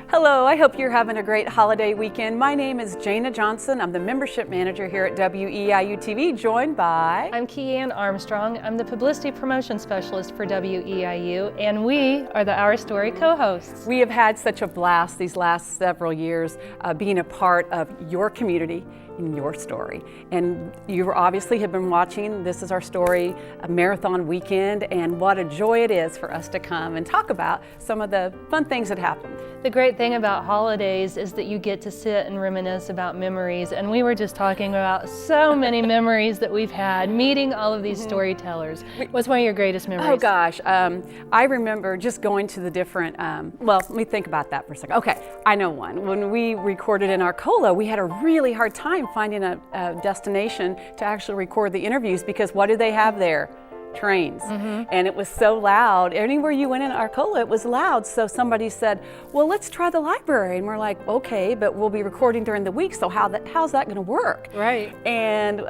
Hello, I hope you're having a great holiday weekend. My name is Jana Johnson. I'm the membership manager here at WEIU TV, joined by... I'm Key-Ann Armstrong. I'm the publicity promotion specialist for WEIU, and we are the Our Story co-hosts. We have had such a blast these last several years being a part of your community and your story. And you obviously have been watching This Is Our Story, a marathon weekend, and what a joy it is for us to come and talk about some of the fun things that happened. The great thing about holidays is that you get to sit and reminisce about memories, and we were just talking about so many memories that we've had meeting all of these storytellers. What's one of your greatest memories? Oh gosh, I remember just going to the different, well, let me think about that for a second. Okay, I know one. When we recorded in Arcola, we had a really hard time finding a destination to actually record the interviews because what do they have there? Trains. And it was so loud. Anywhere you went in Arcola, it was loud. So somebody said, well, let's try the library. And we're like, okay, but we'll be recording during the week, so how's that going to work? Right. And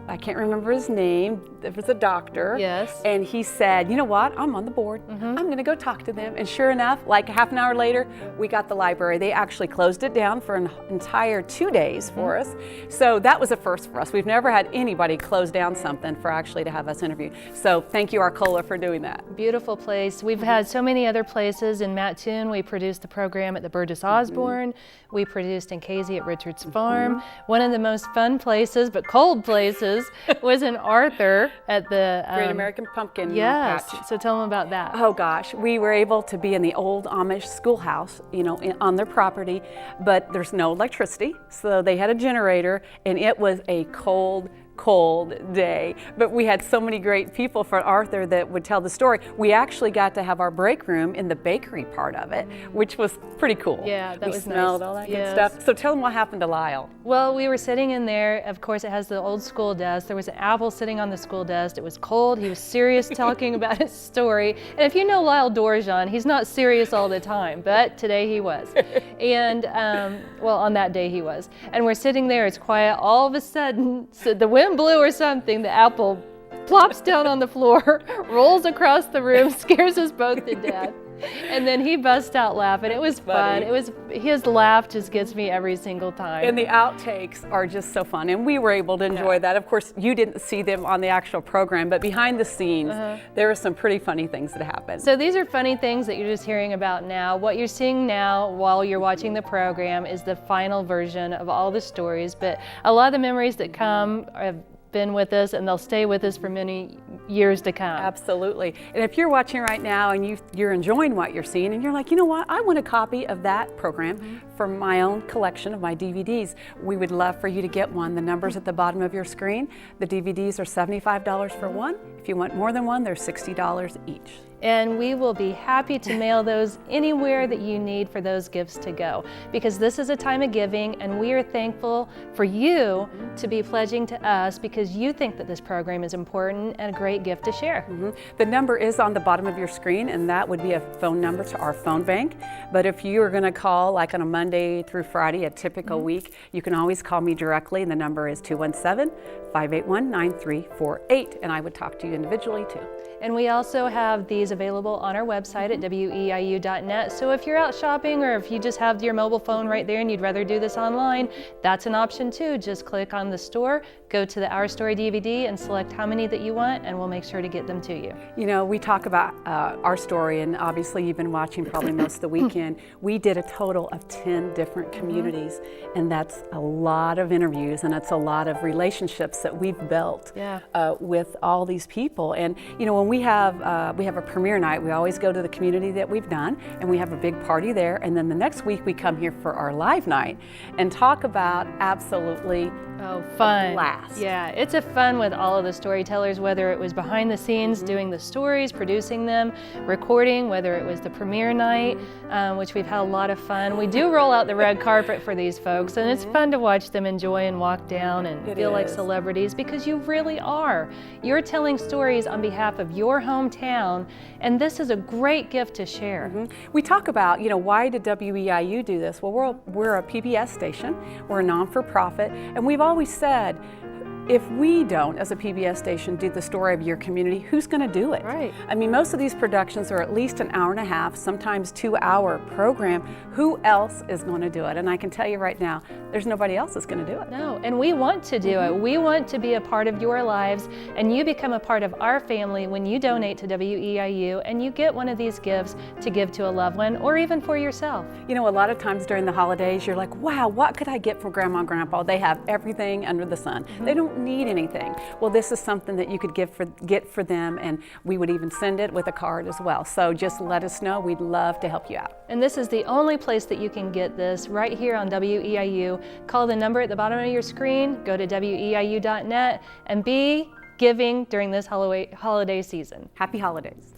I can't remember his name. It was a doctor. Yes. And he said, you know what? I'm on the board. I'm going to go talk to them. And sure enough, like half an hour later, we got the library. They actually closed it down for an entire 2 days for us. So that was a first for us. We've never had anybody close down something for actually to have us interview. So thank you, Arcola, for doing that. Beautiful place. We've had so many other places. In Mattoon, we produced the program at the Burgess Osborne. We produced in Casey at Richards Farm. One of the most fun places, but cold places, was in Arthur at the Great American Pumpkin Yes. Patch. So tell them about that. Oh gosh, we were able to be in the old Amish schoolhouse, you know, on their property, but there's no electricity, so they had a generator, and it was a cold day, but we had so many great people from Arthur that would tell the story. We actually got to have our break room in the bakery part of it, which was pretty cool. Yeah, that was nice. We smelled all that good stuff. So tell them what happened to Lyle. Well, we were sitting in there. Of course, it has the old school desk. There was an apple sitting on the school desk. It was cold. He was serious talking about his story. And if you know Lyle Dorjan, he's not serious all the time, but today he was. And, well, on that day he was. And we're sitting there. It's quiet. All of a sudden, so the wind blew or something, the apple plops down on the floor, rolls across the room, scares us both to death. And then he busts out laughing. It was fun. His laugh just gets me every single time. And the outtakes are just so fun. And we were able to enjoy that. Of course, you didn't see them on the actual program, but behind the scenes, there were some pretty funny things that happened. So these are funny things that you're just hearing about now. What you're seeing now while you're watching the program is the final version of all the stories, but a lot of the memories that come have been with us, and they'll stay with us for many years to come. Absolutely. And if you're watching right now and you're enjoying what you're seeing and you're like, you know what, I want a copy of that program for my own collection of my DVDs, we would love for you to get one. The number's at the bottom of your screen. The DVDs are $75 for one. If you want more than one, they're $60 each. And we will be happy to mail those anywhere that you need for those gifts to go, because this is a time of giving, and we are thankful for you to be pledging to us because you think that this program is important and a great gift to share. The number is on the bottom of your screen, and that would be a phone number to our phone bank. But if you are going to call like on a Monday through Friday, a typical week, you can always call me directly, and the number is 217-581-9348, and I would talk to you individually too. And we also have these available on our website at weiu.net. So if you're out shopping or if you just have your mobile phone right there and you'd rather do this online, that's an option too. Just click on the store, go to the Our Story DVD and select how many that you want, and we'll make sure to get them to you. You know, we talk about our story, and obviously you've been watching probably most of the weekend. We did a total of 10 different communities, and that's a lot of interviews, and it's a lot of relationships that we've built with all these people. And you know, when we have a premiere night, we always go to the community that we've done, and we have a big party there, and then the next week we come here for our live night and talk about absolutely fun. Blast. Yeah, it's a fun with all of the storytellers, whether it was behind the scenes doing the stories, producing them, recording, whether it was the premiere night, which we've had a lot of fun. We do roll out the red carpet for these folks, and it's fun to watch them enjoy and walk down and feel like celebrities, because you really are. You're telling stories on behalf of your hometown, and this is a great gift to share. We talk about, you know, why did WEIU do this? Well, we're a PBS station, we're a non-for-profit, and we've always said if we don't, as a PBS station, do the story of your community, who's going to do it? Right. I mean, most of these productions are at least an hour and a half, sometimes 2-hour program. Who else is going to do it? And I can tell you right now, there's nobody else that's going to do it. No, and we want to do it. We want to be a part of your lives, and you become a part of our family when you donate to WEIU and you get one of these gifts to give to a loved one or even for yourself. You know, a lot of times during the holidays, you're like, wow, what could I get for Grandma and Grandpa? They have everything under the sun. They don't need anything. Well, this is something that you could get for them, and we would even send it with a card as well. So just let us know. We'd love to help you out. And this is the only place that you can get this, right here on WEIU. Call the number at the bottom of your screen, go to weiu.net, and be giving during this holiday season. Happy holidays.